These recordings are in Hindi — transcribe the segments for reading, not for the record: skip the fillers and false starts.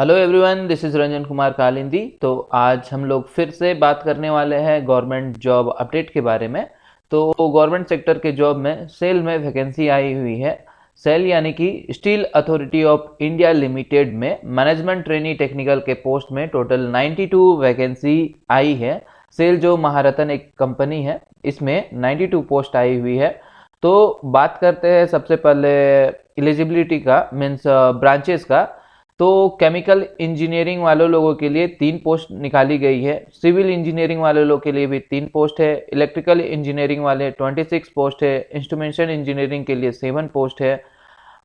Hello everyone, this is Ranjan Kumar Kalindi. तो आज हम लोग फिर से बात करने वाले हैं गवर्नमेंट जॉब अपडेट के बारे में। तो गवर्नमेंट सेक्टर के जॉब में सेल में वैकेंसी आई हुई है। सेल यानी कि steel authority of India limited में मैनेजमेंट ट्रेनी टेक्निकल के पोस्ट में टोटल 92 वैकेंसी आई है। सेल जो महारत्न एक कंपनी है, इसमें 92 पोस्ट आई हुई है। तो बात करते हैं सबसे पहले एलिजिबिलिटी का, मीन्स ब्रांचेस का। तो केमिकल इंजीनियरिंग वाले लोगों के लिए 3 पोस्ट निकाली गई है। सिविल इंजीनियरिंग वाले लोगों के लिए भी 3 पोस्ट है। इलेक्ट्रिकल इंजीनियरिंग वाले 26 पोस्ट है। इंस्ट्रूमेंटेशन इंजीनियरिंग के लिए 7 पोस्ट है।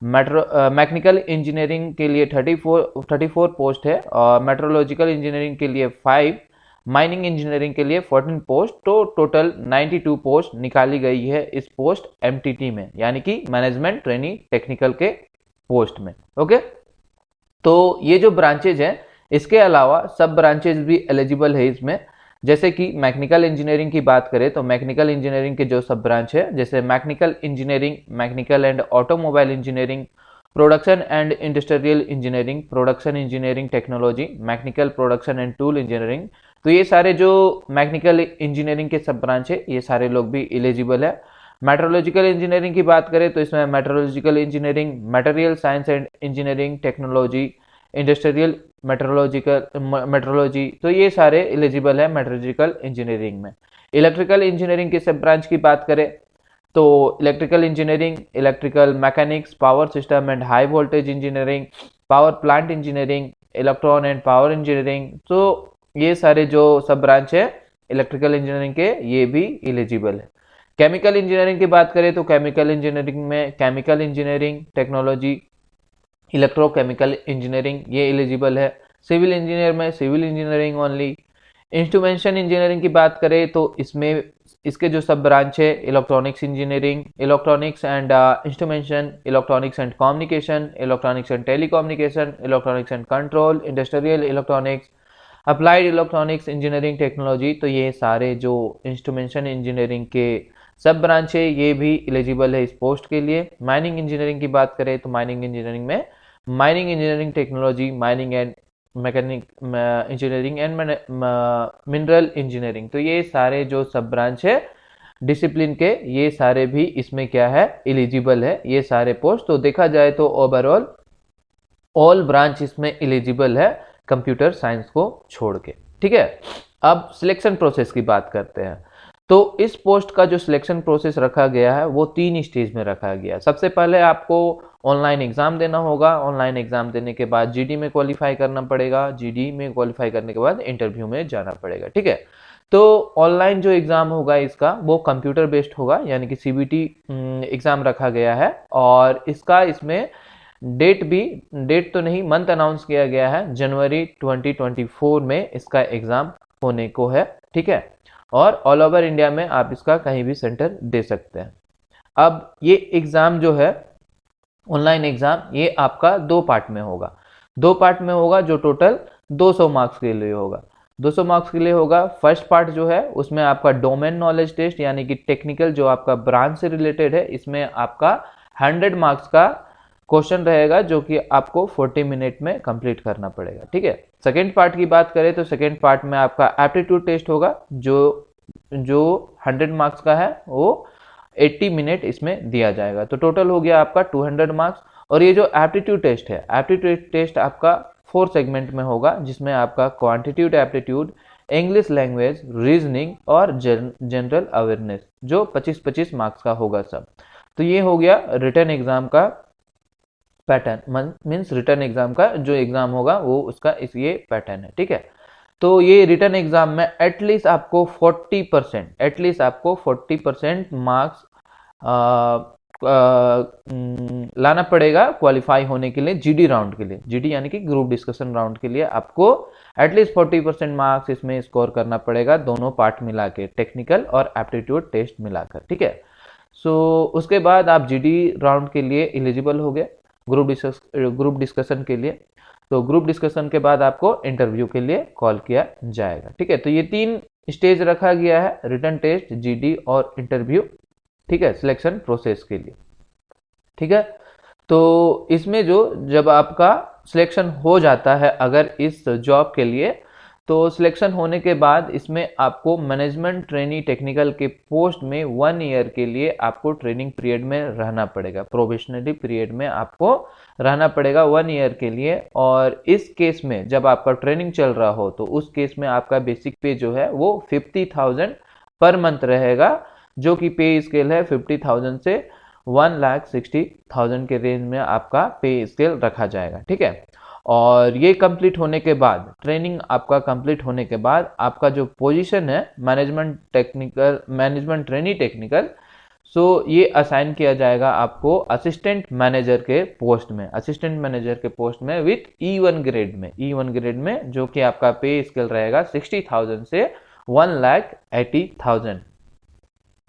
मैकेनिकल इंजीनियरिंग के लिए 34 पोस्ट है और मेट्रोलॉजिकल इंजीनियरिंग के लिए 5, माइनिंग इंजीनियरिंग के लिए 14 पोस्ट। तो टोटल 92 पोस्ट निकाली गई है इस पोस्ट एमटीटी में, यानी कि मैनेजमेंट ट्रेनी टेक्निकल के पोस्ट में। ओके, तो ये जो ब्रांचेज हैं, इसके अलावा सब ब्रांचेज भी एलिजिबल है इसमें। जैसे कि मैकेनिकल इंजीनियरिंग की बात करें तो मैकेनिकल इंजीनियरिंग के जो सब ब्रांच है, जैसे mechanical engineering, mechanical and automobile engineering, production and industrial engineering, production engineering technology, mechanical production and tool engineering. तो ये सारे जो मैकेनिकल इंजीनियरिंग के सब ब्रांच है, ये सारे लोग भी एलिजिबल है। मेट्रोलॉजिकल इंजीनियरिंग की बात करें तो इसमें metrological engineering, material science and engineering technology, industrial metrology, तो ये सारे एलिजिबल है मेट्रोलॉजिकल इंजीनियरिंग में। इलेक्ट्रिकल इंजीनियरिंग की सब ब्रांच की बात करें तो electrical engineering, electrical mechanics, power system and high voltage engineering, power plant engineering, electron and power engineering, तो ये सारे जो सब ब्रांच है इलेक्ट्रिकल इंजीनियरिंग के, ये भी एलिजिबल है। केमिकल इंजीनियरिंग की बात करें तो केमिकल इंजीनियरिंग में chemical engineering technology, electrochemical engineering, ये एलिजिबल है। सिविल इंजीनियर में civil engineering only. Instrumentation engineering की बात करें तो इसमें इसके जो सब ब्रांच है electronics engineering, electronics and instrumentation, electronics and communication, electronics and telecommunication, electronics and control, industrial electronics, applied electronics engineering technology. तो ये सारे जो इंस्ट्रूमेंटेशन इंजीनियरिंग के सब ब्रांच है, ये भी एलिजिबल है इस पोस्ट के लिए। माइनिंग इंजीनियरिंग की बात करें तो माइनिंग इंजीनियरिंग में mining engineering technology, mining and mechanic engineering and mineral engineering, तो ये सारे जो सब ब्रांच है डिसिप्लिन के, ये सारे भी इसमें क्या है, एलिजिबल है ये सारे पोस्ट। तो देखा जाए तो ओवरऑल ऑल ब्रांच इसमें एलिजिबल है कंप्यूटर साइंस को छोड़ के। ठीक है, अब सिलेक्शन प्रोसेस की बात करते हैं। तो इस पोस्ट का जो सिलेक्शन प्रोसेस रखा गया है वो 3 स्टेज में रखा गया है। सबसे पहले आपको ऑनलाइन एग्जाम देना होगा। ऑनलाइन एग्जाम देने के बाद जीडी में क्वालिफाई करना पड़ेगा। जीडी में क्वालिफाई करने के बाद इंटरव्यू में जाना पड़ेगा। ठीक है, तो ऑनलाइन जो एग्जाम होगा इसका वो कंप्यूटर बेस्ड होगा, यानी कि सीबीटी एग्जाम रखा गया है। और इसका इसमें डेट तो नहीं, मंथ अनाउंस किया गया है, जनवरी 2024 में इसका एग्जाम होने को है। ठीक है, और ऑल ओवर इंडिया में आप इसका कहीं भी सेंटर दे सकते हैं। अब ये एग्जाम जो है ऑनलाइन एग्जाम, ये आपका 2 पार्ट में होगा। 2 पार्ट में होगा जो टोटल 200 मार्क्स के लिए होगा। 200 मार्क्स के लिए होगा। फर्स्ट पार्ट जो है उसमें आपका डोमेन नॉलेज टेस्ट, यानी कि टेक्निकल जो आपका ब्रांच से रिलेटेड है, इसमें आपका 100 मार्क्स का क्वेश्चन रहेगा जो कि आपको 40 मिनट में कंप्लीट करना पड़ेगा। ठीक है, सेकेंड पार्ट की बात करें तो सेकेंड पार्ट में आपका एप्टीट्यूड टेस्ट होगा जो 100 मार्क्स का है, वो 80 मिनट इसमें दिया जाएगा। तो टोटल हो गया आपका 200 मार्क्स। और ये जो एप्टीट्यूड टेस्ट है, एप्टीट्यूड टेस्ट आपका 4 सेगमेंट में होगा, जिसमें आपका quantitative aptitude, English language, reasoning और जनरल अवेयरनेस, जो 25-25 मार्क्स का होगा सब। तो ये हो गया रिटन एग्जाम का पैटर्न, मीन्स रिटर्न एग्जाम का जो एग्जाम होगा वो उसका इस ये पैटर्न है। ठीक है, तो ये रिटर्न एग्जाम में एटलीस्ट आपको 40% मार्क्स लाना पड़ेगा क्वालिफाई होने के लिए जीडी राउंड के लिए। जीडी यानी कि ग्रुप डिस्कशन राउंड के लिए आपको एटलीस्ट 40% मार्क्स इसमें स्कोर करना पड़ेगा, दोनों पार्ट मिला के, टेक्निकल और एप्टीट्यूड टेस्ट मिलाकर। ठीक है, सो उसके बाद आप जीडी राउंड के लिए एलिजिबल हो गए ग्रुप डिस्कशन के लिए। तो ग्रुप डिस्कशन के बाद आपको इंटरव्यू के लिए कॉल किया जाएगा। ठीक है, तो ये 3 स्टेज रखा गया है, रिटन टेस्ट, जीडी और इंटरव्यू। ठीक है, सिलेक्शन प्रोसेस के लिए। ठीक है, तो इसमें जो जब आपका सिलेक्शन हो जाता है अगर इस जॉब के लिए, तो सिलेक्शन होने के बाद इसमें आपको मैनेजमेंट ट्रेनी टेक्निकल के पोस्ट में 1 ईयर के लिए आपको ट्रेनिंग पीरियड में रहना पड़ेगा, प्रोबेशनरी पीरियड में आपको रहना पड़ेगा 1 ईयर के लिए। और इस केस में जब आपका ट्रेनिंग चल रहा हो तो उस केस में आपका बेसिक पे जो है वो 50,000 पर मंथ रहेगा, जो कि पे स्केल है 50,000 से 1,60,000 के रेंज में आपका पे स्केल रखा जाएगा, ठीक है। और ये कंप्लीट होने के बाद, ट्रेनिंग आपका कंप्लीट होने के बाद आपका जो पोजीशन है मैनेजमेंट ट्रेनी टेक्निकल, सो ये असाइन किया जाएगा आपको असिस्टेंट मैनेजर के पोस्ट में, असिस्टेंट मैनेजर के पोस्ट में विथ E1 ग्रेड में, E1 ग्रेड में, जो कि आपका पे स्केल रहेगा 60,000 से 1,80,000,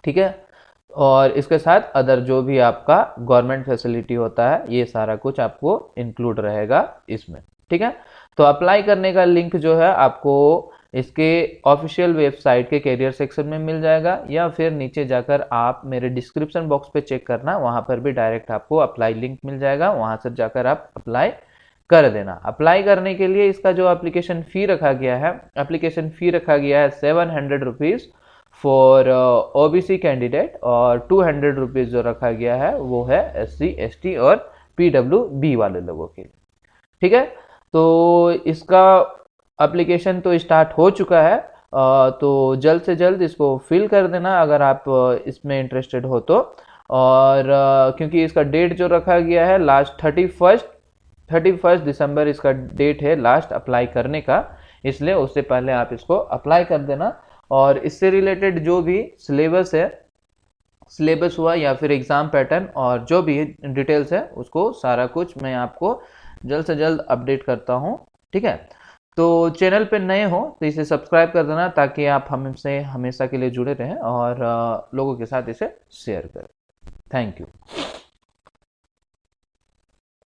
ठीक है। और इसके साथ अदर जो भी आपका गवर्नमेंट फैसिलिटी होता है ये सारा कुछ आपको इंक्लूड रहेगा इसमें, ठीक है। तो अप्लाई करने का लिंक जो है आपको इसके ऑफिशियल वेबसाइट के कैरियर सेक्शन में मिल जाएगा, या फिर नीचे जाकर आप मेरे डिस्क्रिप्शन बॉक्स पे चेक करना, वहां पर भी डायरेक्ट आपको अप्लाई लिंक मिल जाएगा, वहां से जाकर आप अप्लाई कर देना। अप्लाई करने के लिए इसका जो एप्लीकेशन फ़ी रखा गया है, एप्लीकेशन फ़ी रखा गया है 700 रुपीज़ फॉर ओबीसी कैंडिडेट, और 200 रुपीज़ जो रखा गया है वो है SC ST और PWB वाले लोगों के लिए, ठीक है। तो इसका एप्लीकेशन तो स्टार्ट हो चुका है, तो जल्द से जल्द इसको फिल कर देना अगर आप इसमें इंटरेस्टेड हो तो। और क्योंकि इसका डेट जो रखा गया है लास्ट 31 दिसंबर इसका डेट है लास्ट अप्लाई करने का, इसलिए उससे पहले आप इसको अप्लाई कर देना। और इससे रिलेटेड जो भी सिलेबस है, सिलेबस हुआ या फिर एग्ज़ाम पैटर्न और जो भी डिटेल्स है उसको सारा कुछ मैं आपको जल्द से जल्द अपडेट करता हूँ, ठीक है। तो चैनल पे नए हो तो इसे सब्सक्राइब कर देना ताकि आप हमसे हमेशा के लिए जुड़े रहें और लोगों के साथ इसे शेयर करें। Thank you.